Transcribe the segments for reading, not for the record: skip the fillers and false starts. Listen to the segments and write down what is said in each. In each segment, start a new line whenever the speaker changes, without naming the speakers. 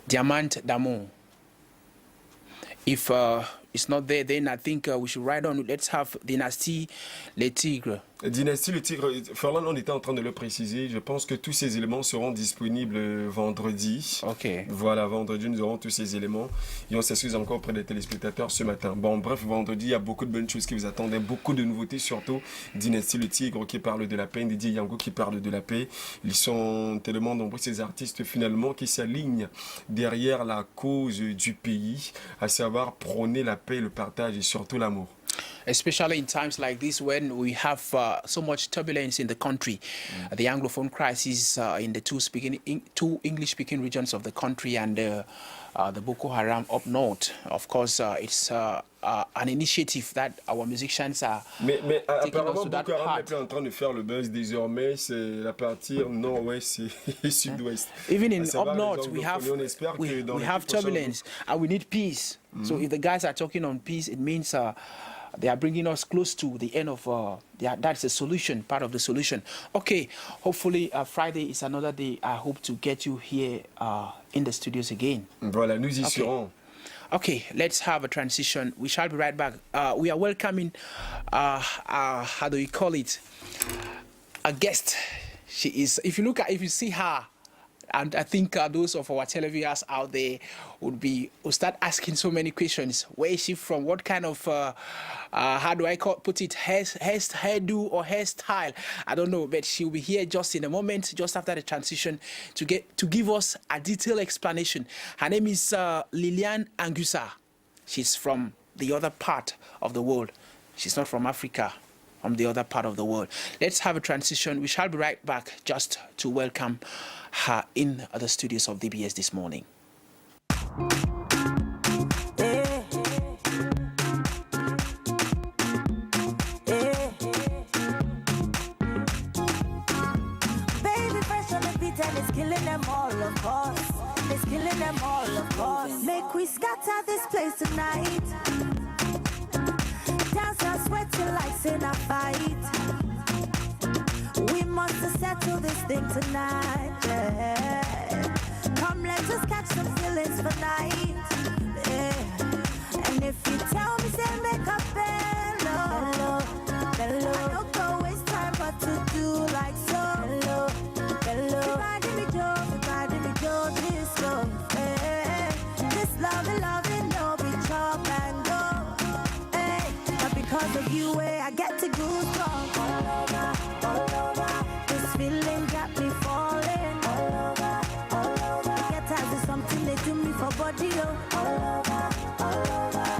Diamant d'amour. If it's not there, then I think we should ride on. Let's have Dynastie Les Tigres.
Dynastie Le Tigre, Ferland, on était en train de le préciser. Je pense que tous ces éléments seront disponibles vendredi.
Ok.
Voilà, vendredi, nous aurons tous ces éléments. Et on s'excuse encore auprès des téléspectateurs ce matin. Bon, bref, vendredi, il y a beaucoup de bonnes choses qui vous attendent. Beaucoup de nouveautés, surtout Dynastie Le Tigre qui parle de la paix, Didier Yango qui parle de la paix. Ils sont tellement nombreux, ces artistes, finalement, qui s'alignent derrière la cause du pays, à savoir prôner la paix, le partage et surtout l'amour.
Especially in times like this when we have so much turbulence in the country, the Anglophone crisis in the two English-speaking regions of the country, and the Boko Haram up north. Of course, it's an initiative that our musicians are taking us to that
Boko Haram
part.
est plus en train de faire le buzz désormais. C'est la partie nord-ouest et sud-ouest.
Even in
À savoir
up north,
les anglophones, on espère que dans
we
les
have
prochains
turbulence and we need peace. So if the guys are talking on peace, it means they are bringing us close to the end of that's the solution, part of the solution. Okay, hopefully Friday is another day. I hope to get you here in the studios again.
Voilà, nous y serons.
Okay, let's have a transition. We shall be right back. We are welcoming, how do we call it, a guest. She is, if you see her, and I think those of our televiewers out there would start asking so many questions. Where is she from? What kind of, how do I put it, hairdo or hairstyle? I don't know, but she'll be here just in a moment, just after the transition, to give us a detailed explanation. Her name is Lilianne Anguissa. She's from the other part of the world. She's not from Africa. From the other part of the world. Let's have a transition. We shall be right back just to welcome her in the studios of DBS this morning.
Baby, fresh on the beat and it's killing them all, of course. It's killing them all, of course. Make we scatter this place tonight. Dance and sweat till like in a fight. We must settle this thing tonight. Yeah. Come, let's just catch some feelings for night. Yeah. And if you tell me, say make a bello. I don't go waste time, but to do like so. Everybody me Joe, this go. Yeah. This loving, no be chop and go. Hey. But because of you, I get to goosebumps all over. This feeling got me falling all over. Get tired of something they do me for body, oh. All over.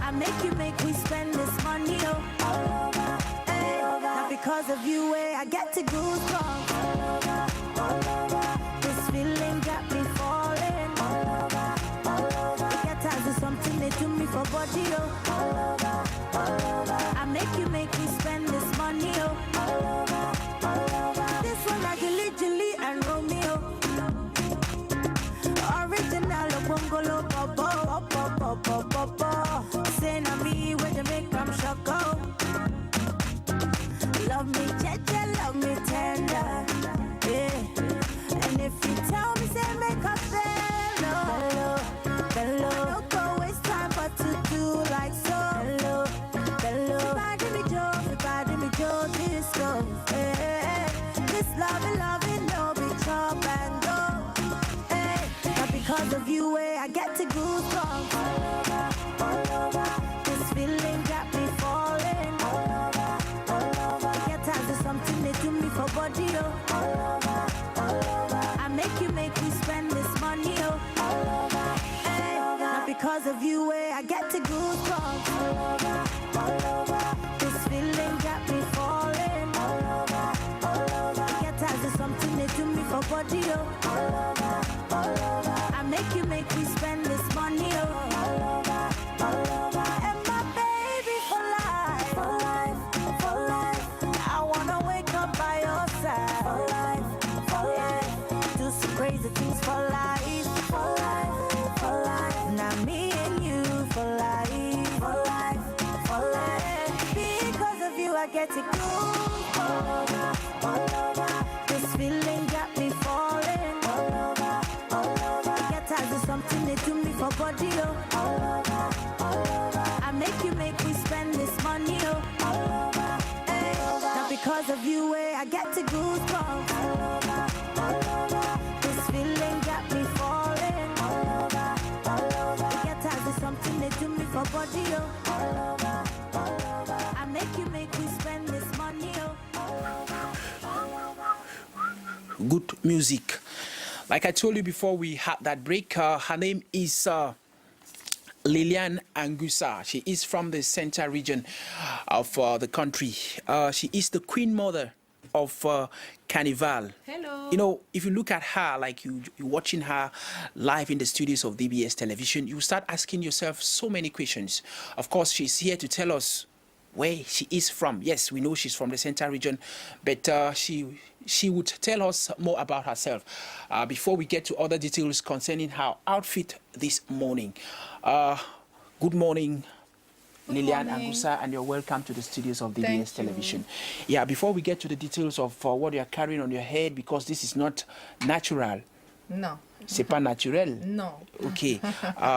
I make we spend this money, oh. Hey. Now because of you, I get to goosebumps all over. This feeling got me falling all over. Get tired of something they do me for body, oh. All over. I make me spend this money, oh. All over. This one like Lily and Romeo. Original Bongolo Bobo. Say na me when you make them shoko. Love me jeje, love me tender. Yeah. And if you tell me, say make a bello. I don't go waste time, but to do like so. Everybody me Joe, this go. Hey, this loving, no be chop and go. Hey, but because of you, I get to goosebumps all over. This feeling got me falling all over. Get tired of something they do me for body, oh. All over. I make me spend this money, oh. Hey, not because of you, I get to goosebumps all over. This feeling got me falling all over. Get tired of something they do me for body, oh. All over. I make me spend this money, oh. All over. And my baby for life. I wanna wake up by your side for life. Do some crazy things for life. Now me and you for life. Because of you, I get it good all over. This feeling got me falling all over. Get tired of something something they do me for body, oh. All over, all over. I make me spend this money, oh. All over, hey. Not because of you, I get to goosebumps. All over, all over. This feeling got me falling. All over, all over. I get tired of something they do me for body, oh. All over, all over. I make me spend this money, oh.
Good music. Like I told you before we had that break, her name is Lilianne Anguissa. She is from the center region of the country. She is the queen mother of Carnaval.
Hello.
You know, if you look at her, like you're watching her live in the studios of DBS television, you start asking yourself so many questions. Of course, she's here to tell us where she is from. Yes, we know she's from the center region, but she would tell us more about herself before we get to other details concerning her outfit this morning. Good morning, Lilianne Anguissa, and you're welcome to the studios of DBS television. Yeah, before we get to the details of what you're carrying on your head, because this is not natural.
No.
C'est pas naturel?
No.
Okay.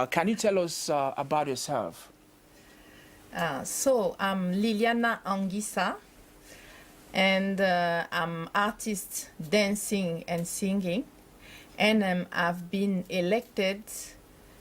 Can you tell us about yourself?
So I'm Lilianne Anguissa, and I'm artist dancing and singing, and I've been elected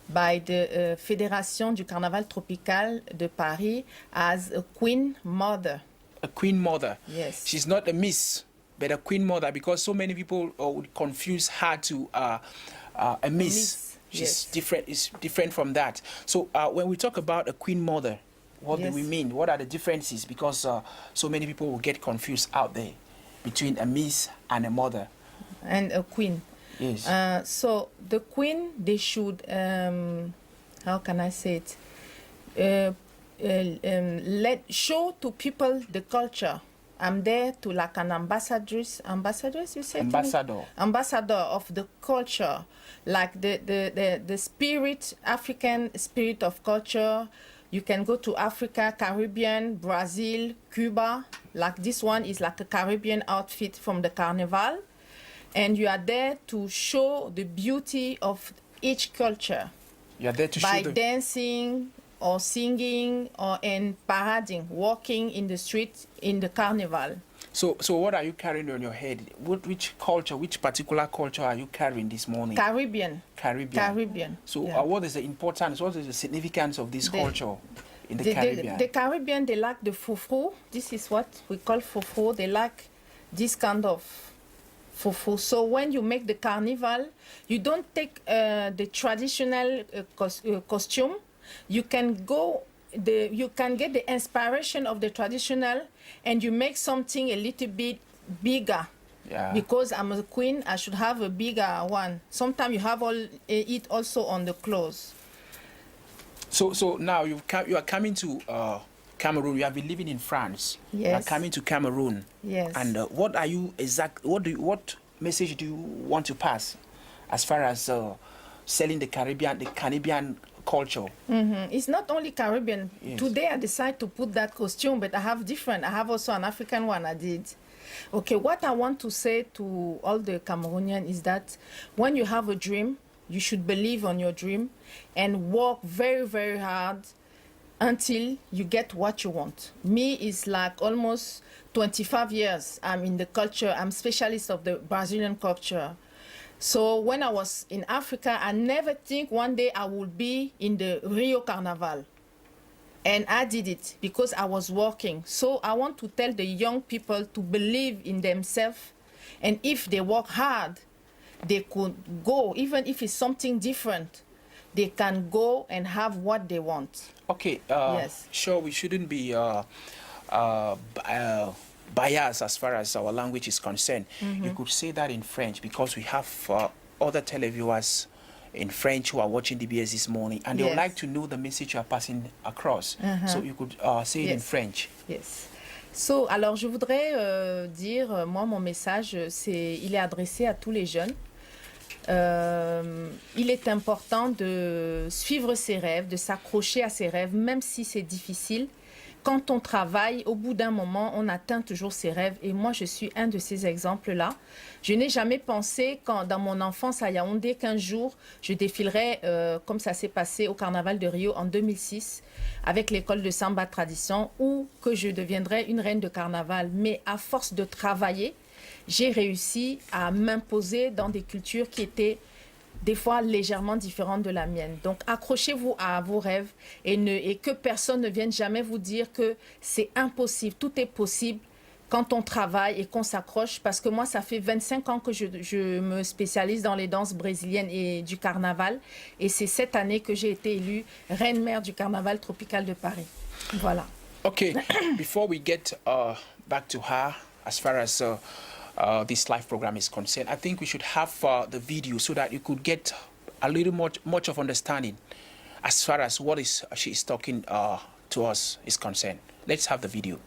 by the Fédération du Carnaval Tropical de Paris as a queen mother.
A queen mother?
Yes.
She's not a miss, but a queen mother, because so many people would confuse her to a miss. She's
yes.
different. It's different from that. So when we talk about a queen mother, what do we mean? What are the differences? Because so many people will get confused out there between a miss and a mother.
And a queen.
Yes.
So the queen, they should, how can I say it? Show to people the culture. I'm there to like an ambassador, you say?
Ambassador.
Ambassador of the culture, like the spirit, African spirit of culture. You can go to Africa, Caribbean, Brazil, Cuba. Like this one is like a Caribbean outfit from the Carnaval. And you are there to show the beauty of each culture.
You are there to
by
show
dancing or singing or in parading, walking in the street in the Carnival.
So what are you carrying on your head? Which culture, which particular culture are you carrying this morning?
Caribbean.
Caribbean. So
yeah.
What is the importance, what is the significance of this culture in the Caribbean?
The Caribbean, they like the fufu. This is what we call fufu. They like this kind of fufu. So when you make the carnival, you don't take the traditional costume. You can you can get the inspiration of the traditional, and you make something a little bit bigger.
Yeah.
Because I'm a queen, I should have a bigger one. Sometimes you have it also on the clothes. So
now you are coming to Cameroon. You have been living in France.
Yes.
You are coming to Cameroon.
Yes.
And what message do you want to pass as far as selling the Caribbean culture?
It's not only Caribbean.
Yes.
Today I decided to put that costume, but I have different. I have also an African one I did. Okay, what I want to say to all the Cameroonians is that when you have a dream, you should believe on your dream and work very, very hard until you get what you want. Me is like almost 25 years. I'm in the culture. I'm specialist of the Brazilian culture. So when I was in Africa, I never think one day I would be in the Rio Carnaval. And I did it because I was working. So I want to tell the young people to believe in themselves. And if they work hard, they could go, even if it's something different, they can go and have what they want.
Okay.
Yes.
Sure, we shouldn't be biased as far as our language is concerned. You could say that in French, because we have other televiewers in French who are watching DBS this morning, and they would like to know the message you are passing across. So you could say it in French.
Yes. So, alors je voudrais dire, moi mon message, il est adressé à tous les jeunes. Il est important de suivre ses rêves, de s'accrocher à ses rêves, même si c'est difficile. quand on travaille, au bout d'un moment, on atteint toujours ses rêves. Et moi, je suis un de ces exemples-là. Je n'ai jamais pensé, dans mon enfance à Yaoundé, qu'un jour, je défilerais, comme ça s'est passé au Carnaval de Rio en 2006, avec l'école de Samba Tradition, ou que je deviendrais une reine de carnaval. Mais à force de travailler, j'ai réussi à m'imposer dans des cultures qui étaient des fois légèrement différentes de la mienne. Donc, accrochez-vous à vos rêves et que personne ne vienne jamais vous dire que c'est impossible. Tout est possible quand on travaille et qu'on s'accroche. Parce que moi, ça fait 25 ans que je me spécialise dans les danses brésiliennes et du carnaval. Et c'est cette année que j'ai été élue reine mère du Carnaval tropical de Paris. Voilà.
Okay, before we get back to her, as far as this live program is concerned, I think we should have the video so that you could get a little much of understanding as far as what she is talking to us is concerned. Let's have the video.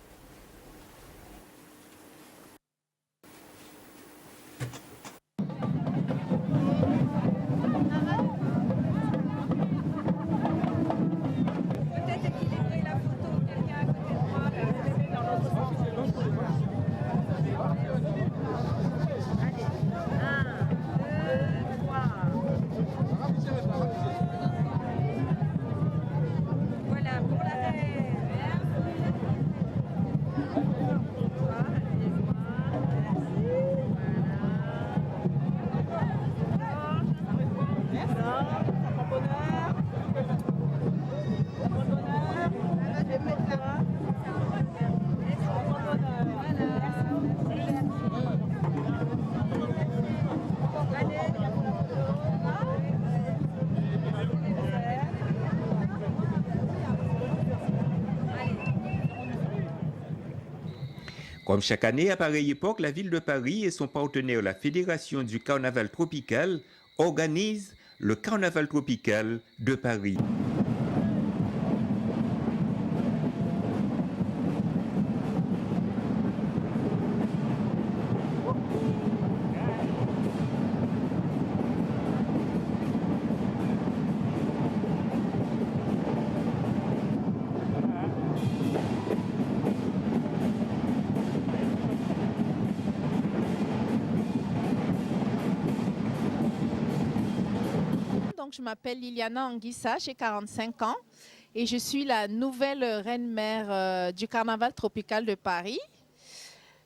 Comme chaque année, à pareille époque, la ville de Paris et son partenaire, la Fédération du Carnaval tropical, organisent le Carnaval tropical de Paris.
Donc, je m'appelle Lilianne Anguissa, j'ai 45 ans et je suis la nouvelle reine-mère du Carnaval tropical de Paris.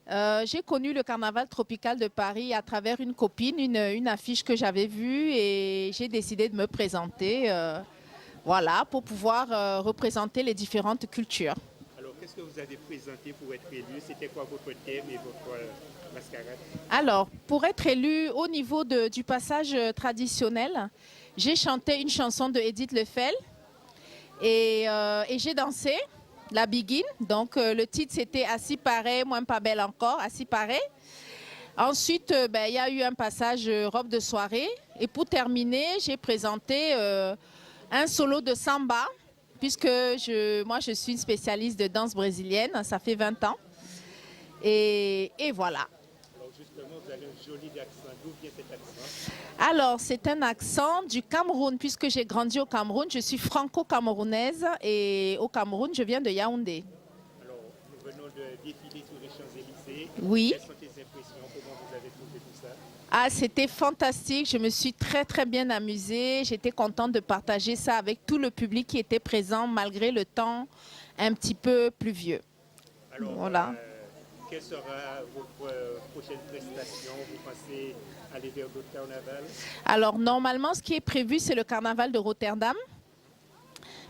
J'ai connu le Carnaval tropical de Paris à travers une copine, une affiche que j'avais vue et j'ai décidé de me présenter voilà, pour pouvoir représenter les différentes cultures.
Alors, qu'est-ce que vous avez présenté pour être élu? C'était quoi votre thème et votre mascarade?
Alors, pour être élu au niveau du passage traditionnel, j'ai chanté une chanson de Edith Lefel et j'ai dansé la Begin. Donc, le titre, c'était « Assis pareil, moins pas belle encore », « Assis pareil ». Ensuite, il y a eu un passage robe de soirée. Et pour terminer, j'ai présenté un solo de samba, puisque moi, je suis une spécialiste de danse brésilienne. Ça fait 20 ans. Et voilà.
Alors, justement, vous avez un joli accent. D'où vient cet accent?
Alors, c'est un accent du Cameroun, puisque j'ai grandi au Cameroun. Je suis franco-camerounaise et au Cameroun, je viens de Yaoundé.
Alors, nous venons de défiler sur les Champs-Élysées.
Oui.
Quelles sont tes impressions? Comment vous avez trouvé tout ça?
Ah, c'était fantastique. Je me suis très, très bien amusée. J'étais contente de partager ça avec tout le public qui était présent, malgré le temps un petit peu pluvieux.
Alors,
voilà.
Quelle sera votre prochaine prestation? Vous pensez aller vers d'autres carnavals?
Alors, normalement, ce qui est prévu, c'est le carnaval de Rotterdam.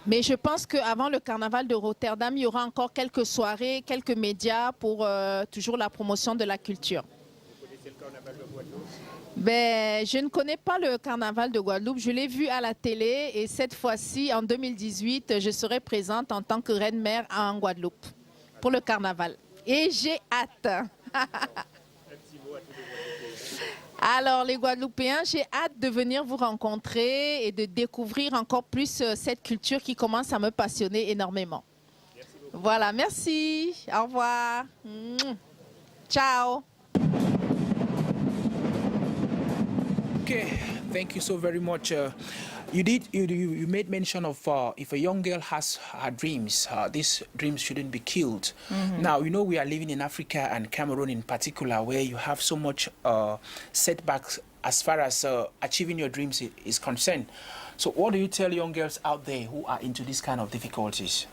Mais je pense qu'avant le carnaval de Rotterdam, il y aura encore quelques soirées, quelques médias pour toujours la promotion de la culture.
Vous connaissez le carnaval de Guadeloupe?
Je ne connais pas le carnaval de Guadeloupe. Je l'ai vu à la télé et cette fois-ci, en 2018, je serai présente en tant que reine-mère en Guadeloupe pour le carnaval. Et j'ai hâte.
Un petit mot à tous les Guadeloupéens.
Alors, les Guadeloupéens, j'ai hâte de venir vous rencontrer et de découvrir encore plus cette culture qui commence à me passionner énormément.
Merci beaucoup.
Voilà, merci. Au revoir. Ciao.
Okay, Thank you so very much. You made mention of if a young girl has her dreams, these dreams shouldn't be killed. Now, you know we are living in Africa and Cameroon in particular, where you have so much setbacks as far as achieving your dreams is concerned. So what do you tell young girls out there who are into this kind of difficulties?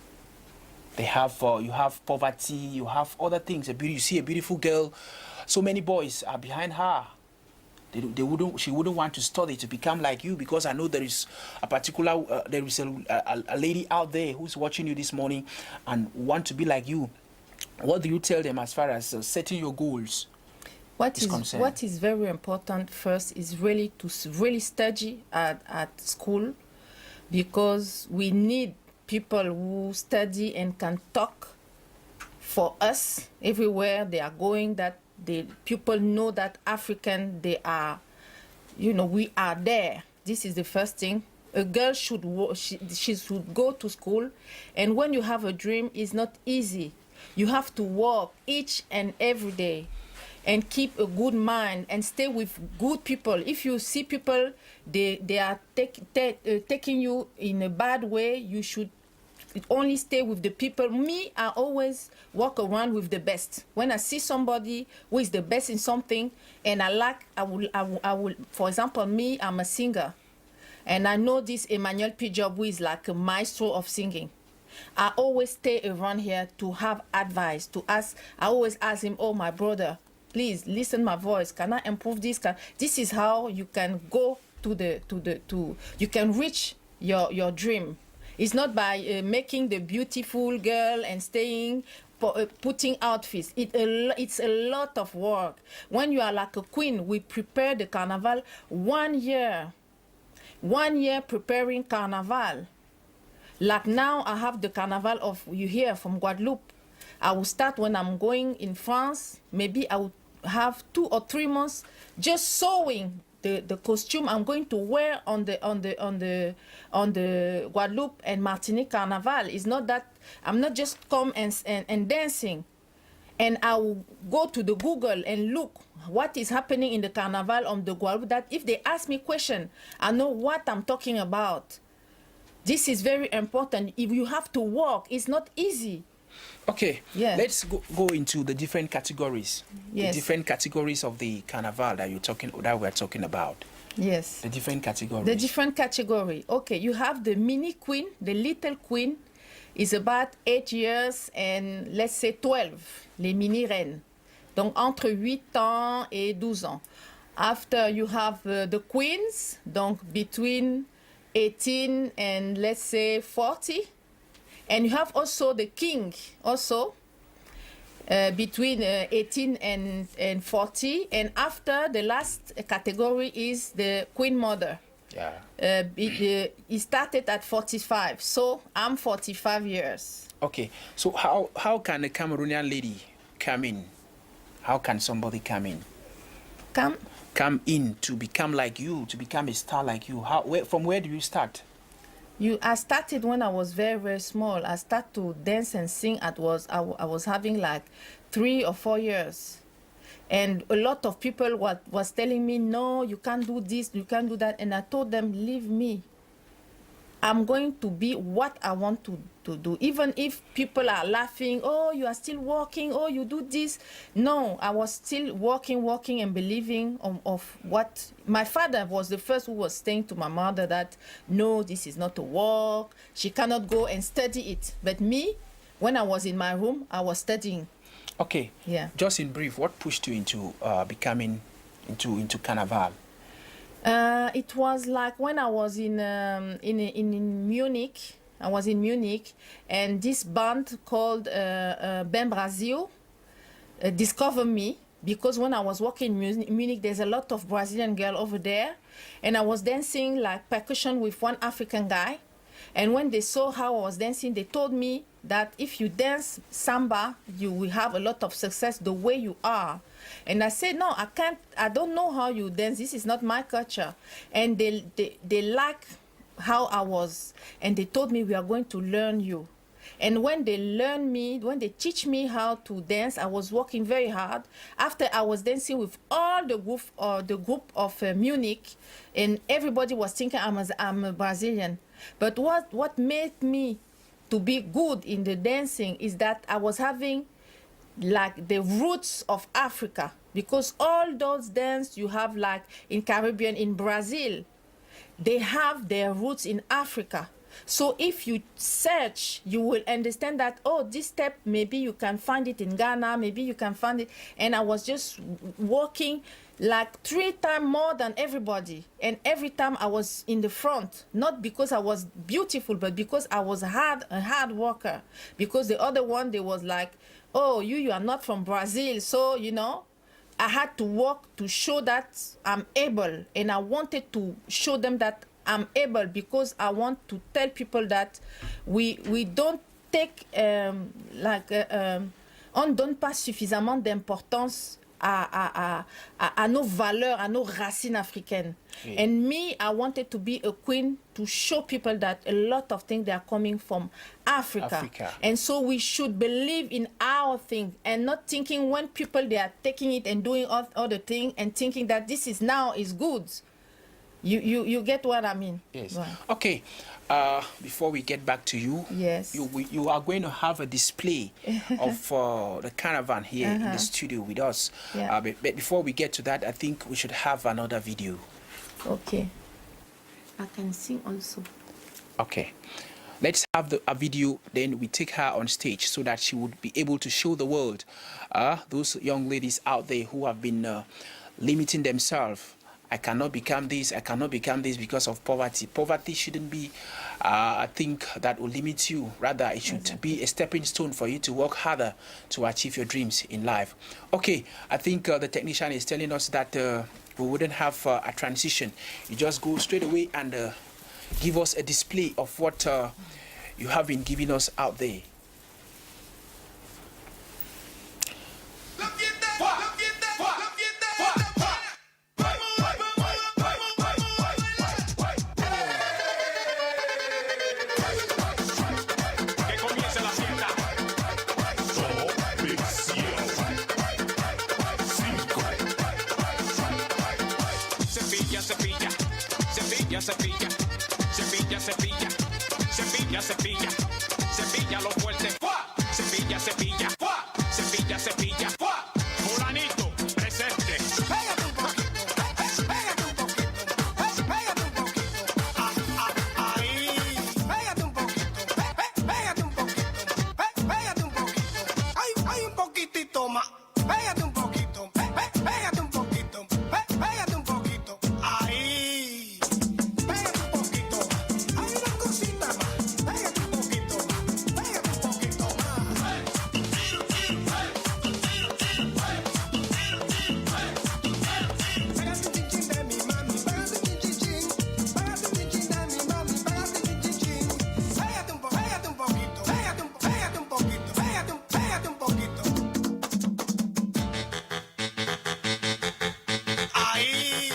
They have, you have poverty, you have other things. You see a beautiful girl, so many boys are behind her. She wouldn't want to study to become like you, because I know there is a particular, there is a lady out there who's watching you this morning and want to be like you. What do you tell them as far as setting your goals?
What is very important first is really to study at school, because we need people who study and can talk for us everywhere they are going, that the people know that African, they are, you know, we are there. This is the first thing. A girl should she should go to school, and when you have a dream, it's not easy. You have to work each and every day and keep a good mind and stay with good people. If you see people, they are taking you in a bad way, you should only stay with the people. Me, I always walk around with the best. When I see somebody who is the best in something, and I will, for example, me, I'm a singer. And I know this Emmanuel P. Job, who is like a maestro of singing. I always stay around here to have advice, to ask. I always ask him, oh, my brother, please listen my voice. Can I improve this? This is how you can go you can reach your dream. It's not by making the beautiful girl and staying, putting outfits. It's a lot of work. When you are like a queen, we prepare the Carnaval 1 year. 1 year preparing Carnaval. Like now, I have the Carnaval of, you hear, from Guadeloupe. I will start when I'm going in France. Maybe I will have 2 or 3 months just sewing the costume I'm going to wear on the Guadeloupe and Martinique Carnaval. It's not that I'm not just come and dancing. And I will go to the Google and look what is happening in the Carnaval on the Guadeloupe, that if they ask me question, I know what I'm talking about. This is very important. If you have to work, it's not easy.
Okay,
yeah.
Let's go into the different categories.
Yes.
The different categories of the Carnaval that we're talking about.
Yes.
The different categories.
The different category. Okay, you have the mini queen, the little queen, is about 8 years and let's say 12, les mini reines. Donc entre 8 ans et 12 ans. After you have the queens, donc between 18 and let's say 40. And you have also the king, also between 18 and 40. And after, the last category is the queen mother.
Yeah.
It started at 45, so I'm 45 years.
Okay, so how can a Cameroonian lady come in? How can somebody come in? Come in to become like you, to become a star like you? From where do you start?
I started when I was very, very small. I started to dance and sing. I was having like 3 or 4 years. And a lot of people was telling me, no, you can't do this, you can't do that. And I told them, leave me. I'm going to be what I want to do. Even if people are laughing, oh, you are still working, oh, you do this. No, I was still working and believing of what. My father was the first who was saying to my mother that, no, this is not a work. She cannot go and study it. But me, when I was in my room, I was studying.
Okay.
Yeah.
Just in brief, what pushed you into becoming into Carnaval?
It was like when I was in Munich. I was in Munich, and this band called Ben Brazil discovered me, because when I was working in Munich, there's a lot of Brazilian girl over there, and I was dancing like percussion with one African guy. And when they saw how I was dancing, they told me that if you dance samba, you will have a lot of success the way you are. And I said, no, I can't, I don't know how you dance. This is not my culture. And they like how I was. And they told me, we are going to learn you. And when they teach me how to dance, I was working very hard. After I was dancing with all the group of Munich, and everybody was thinking I'm a Brazilian. But what made me to be good in the dancing is that I was having like the roots of Africa, because all those dance you have like in Caribbean, in Brazil, they have their roots in Africa. So if you search, you will understand that, oh, this step, maybe you can find it in Ghana, maybe you can find it. And I was just working like 3 times more than everybody. And every time I was in the front, not because I was beautiful, but because I was a hard worker. Because the other one, they was like, oh, you are not from Brazil. So, you know, I had to work to show that I'm able. And I wanted to show them that I'm able, because I want to tell people that we don't take on ne donne pas suffisamment d'importance à nos valeurs, à nos racines africaines. Yeah. And me, I wanted to be a queen to show people that a lot of things, they are coming from Africa. And so we should believe in our thing and not thinking when people, they are taking it and doing other things and thinking that this is now is good. You get what I mean?
Yes.
Right.
Okay. Before we get back to you,
yes,
you are going to have a display of the Carnaval here in the studio with us.
Yeah.
But before we get to that, I think we should have another video.
Okay. I can sing also.
Okay. Let's have a video, then we take her on stage so that she would be able to show the world those young ladies out there who have been limiting themselves. I cannot become this because of poverty. Poverty shouldn't be a thing that will limit you. Rather, it should be a stepping stone for you to work harder to achieve your dreams in life. Okay, I think the technician is telling us that we wouldn't have a transition. You just go straight away and give us a display of what you have been giving us out there.
Cepilla lo fuerte, cepilla, fulanito, presente. Pégate un poquito, pégate un poquito, pégate un poquito, ahí, pégate un poquito, pégate un poquito, pégate un poquito, hay un poquitito más, pégate un poquito, pégate un poquito, pégate un poquito, ahí, pégate un poquito, hay una cosita más, pégate un poquito, pégate un poquito más. Pégate un chin de mi mami, pégate un chin, pégate un chin de mi mami, pégate un chin, pégate un poquito, pégate un poquito, pégate un poquito. Ahí.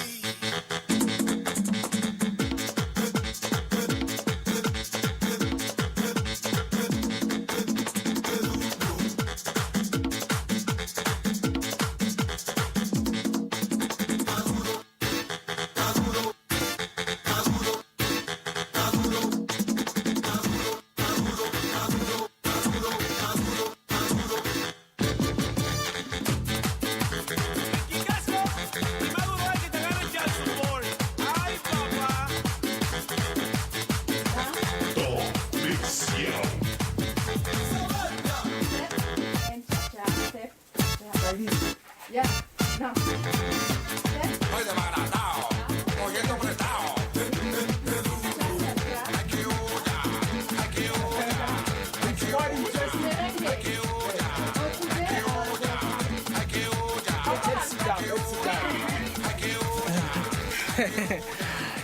Yeah. No.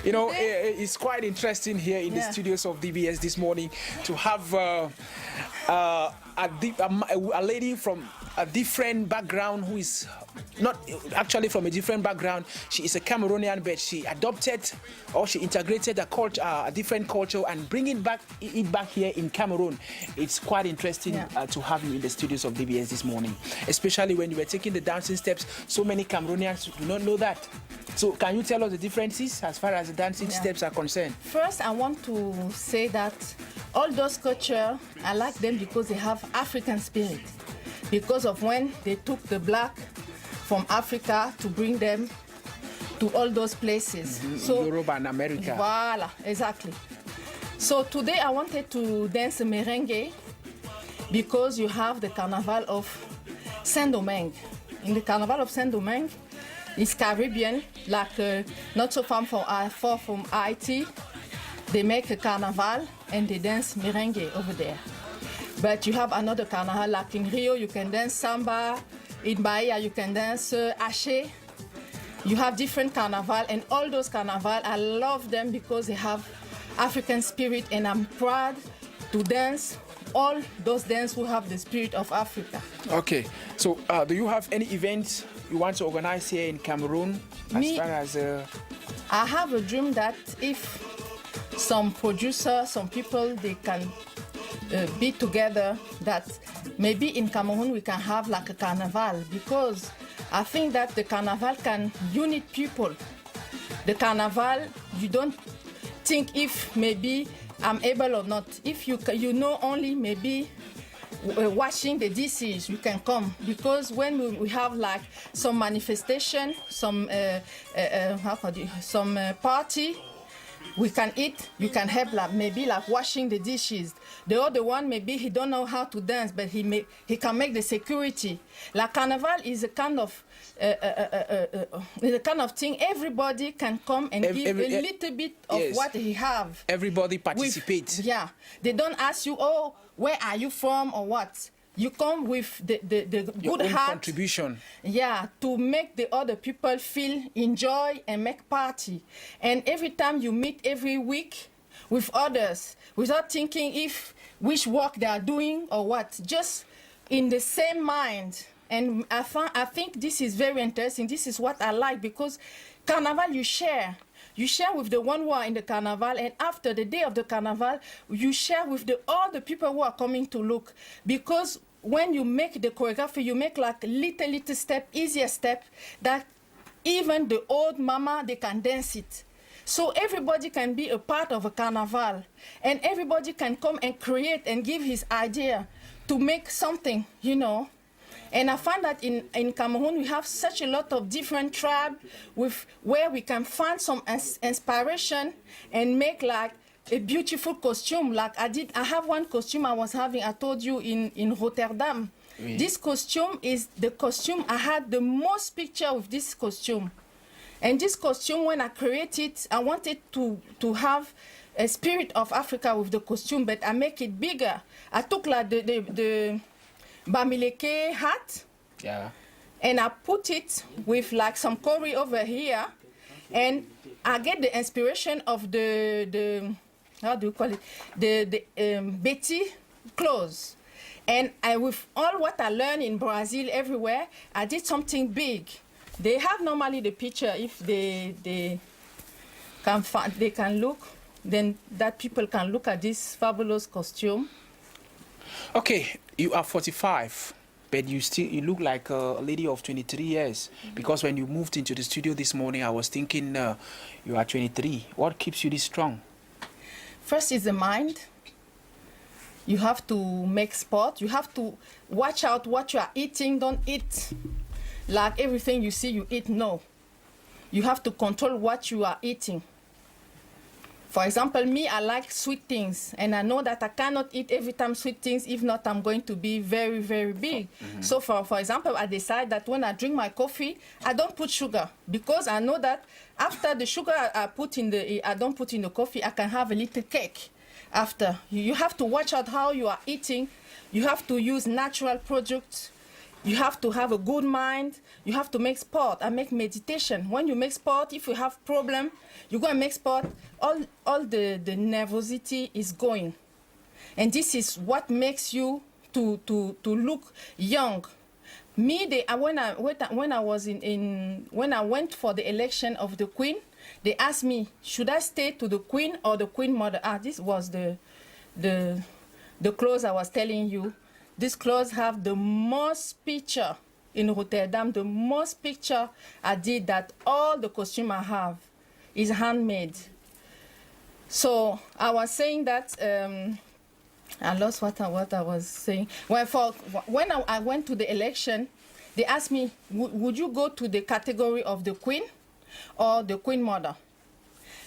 You know, it's quite interesting here in the studios of DBS this morning to have a lady from a different background who is not actually from a different background. She is a Cameroonian, but she adopted or she integrated a culture, a different culture, and bringing it back here in Cameroon. It's quite interesting to have you in the studios of DBS this morning, especially when you were taking the dancing steps. So many Cameroonians do not know that. So can you tell us the differences as far as the dancing steps are concerned?
First, I want to say that all those cultures, I like them because they have African spirit. Because of when they took the black from Africa to bring them to all those places. So
Europe and America.
Voila, exactly. So today I wanted to dance merengue because you have the Carnaval of Saint-Domingue. In the Carnaval of Saint-Domingue, it's Caribbean, like not so far from Haiti. They make a carnaval and they dance merengue over there. But you have another carnaval, like in Rio, you can dance samba. In Bahia, you can dance haché. You have different carnaval, and all those carnaval, I love them because they have African spirit, and I'm proud to dance all those dances who have the spirit of Africa.
Okay, so do you have any events you want to organize here in Cameroon? As far as
I have a dream that if some producer, some people, they can be together, that maybe in Cameroon we can have like a carnival, because I think that the carnival can unite people. The carnival, you don't think if maybe I'm able or not. If you know only maybe washing the dishes, you can come, because when we have like some manifestation, some party, we can eat, you can help like maybe like washing the dishes. The other one, maybe he don't know how to dance, but he can make the security. Like Carnival is a kind of thing everybody can come and give a little bit of what he have.
Everybody participates.
They don't ask you, oh, where are you from or what. You come with the
Your
good
own
heart.
contribution.
Yeah, to make the other people feel enjoy and make party. And every time you meet every week with others, without thinking which work they are doing or what, just in the same mind. And I think this is very interesting. This is what I like, because Carnival you share. You share with the one who are in the Carnival, and after the day of the Carnival, you share with all the people who are coming to look. Because when you make the choreography, you make like little step, easier step, that even the old mama, they can dance it. So everybody can be a part of a Carnival, and everybody can come and create and give his idea to make something, you know. And I find that in Cameroon, we have such a lot of different tribes where we can find some inspiration and make like a beautiful costume. Like I have one costume I was having, I told you, in Rotterdam. Oui. This costume is the costume, I had the most picture with this costume. And this costume, when I created it, I wanted to have a spirit of Africa with the costume, but I make it bigger. I took like the Bamileke hat, and I put it with like some curry over here, and I get the inspiration of the how do you call it, the Betty clothes, and with all what I learned in Brazil everywhere, I did something big. They have normally the picture, if they can find, they can look, then that people can look at this fabulous costume.
Okay, you are 45, but you look like a lady of 23 years. Because when you moved into the studio this morning, I was thinking you are 23. What keeps you this strong?
First is the mind. You have to make sport. You have to watch out what you are eating. Don't eat like everything you see you eat. No. You have to control what you are eating. For example, me, I like sweet things, and I know that I cannot eat every time sweet things. If not, I'm going to be very, very big. Mm-hmm. So for example, I decide that when I drink my coffee, I don't put sugar, because I know that after the sugar I don't put in the coffee, I can have a little cake after. You have to watch out how you are eating. You have to use natural products. You have to have a good mind. You have to make sport. I make meditation. When you make sport, if you have problem, you go and make sport, all the nervosity is going. And this is what makes you to look young. Me, when I was when I went for the election of the Queen, they asked me, should I stay to the Queen or the Queen Mother? This was the clothes I was telling you. This clothes have the most picture in Rotterdam, the most picture I did, that all the costume I have is handmade. So I was saying that, I lost what I was saying. When I went to the election, they asked me, would you go to the category of the Queen or the Queen Mother?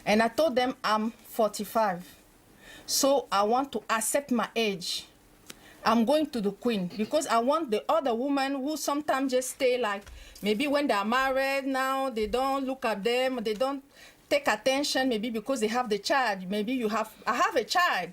And I told them I'm 45. So I want to accept my age. I'm going to the Queen because I want the other women who sometimes just stay like, maybe when they're married now, they don't look at them, they don't take attention, maybe because they have the child. Maybe I have a child.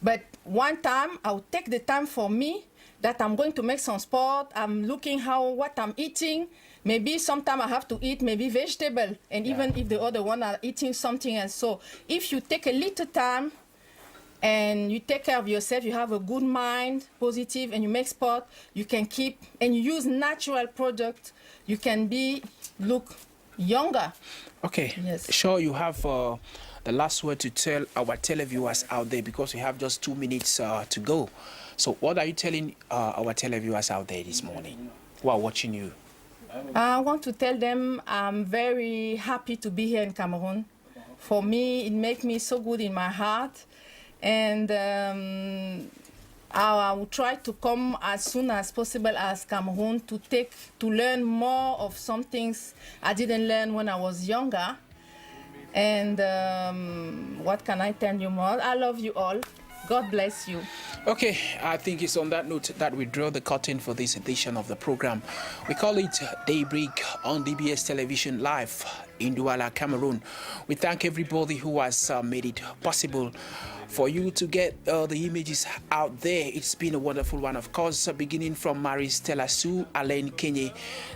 But one time, I'll take the time for me that I'm going to make some sport. I'm looking what I'm eating. Maybe sometime I have to eat maybe vegetable, and even if the other one are eating something else. So if you take a little time and you take care of yourself, you have a good mind, positive, and you make sport, you can keep, and you use natural product, you can look younger.
Okay,
yes.
Sure, you have the last word to tell our televiewers out there, because we have just 2 minutes to go. So what are you telling our televiewers out there this morning who are watching you?
I want to tell them I'm very happy to be here in Cameroon. For me, it makes me so good in my heart. And I will try to come as soon as possible as Cameroon to learn more of some things I didn't learn when I was younger. And what can I tell you more? I love you all. God bless you.
Okay, I think it's on that note that we draw the curtain for this edition of the program. We call it Daybreak on DBS Television Live in Douala, Cameroon. We thank everybody who has made it possible for you to get the images out there. It's been a wonderful one, of course, beginning from Marie Stella Sue, Alain Kenye,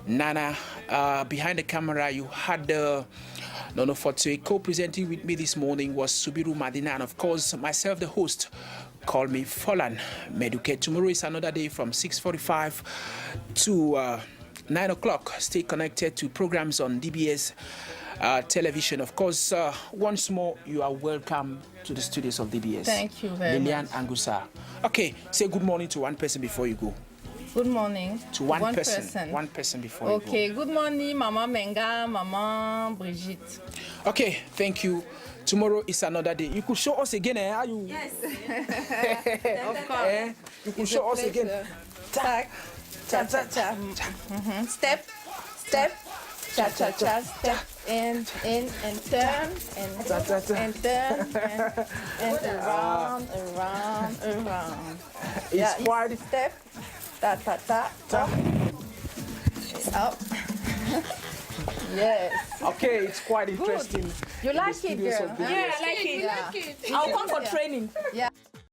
Nana. Behind the camera, you had Nono Fortue. Co-presenting with me this morning was Subiru Madina, and of course, myself, the host. Call me Falan Meduke. Tomorrow is another day from 6:45 to 9 o'clock. Stay connected to programs on DBS television. Of course, once more, you are welcome to the studios of DBS.
Thank you very
Lilianne
much.
Anguissa. Okay, say good morning to one person before you go.
Good morning.
To one person. One person before you go.
Okay, good morning, Mama Menga, Mama Brigitte.
Okay, thank you. Tomorrow is another day. You could show us again, eh? Are you?
Yes. Of course.
You could show us again.
Tack, cha cha cha. Step, step, cha cha cha. Step in and turn and turn and around.
It's quite.
Step, ta ta ta ta. Up. Yes.
Okay, it's quite interesting.
You like it, girl?
Yeah,
I like it.
I'll come for training.
Yeah.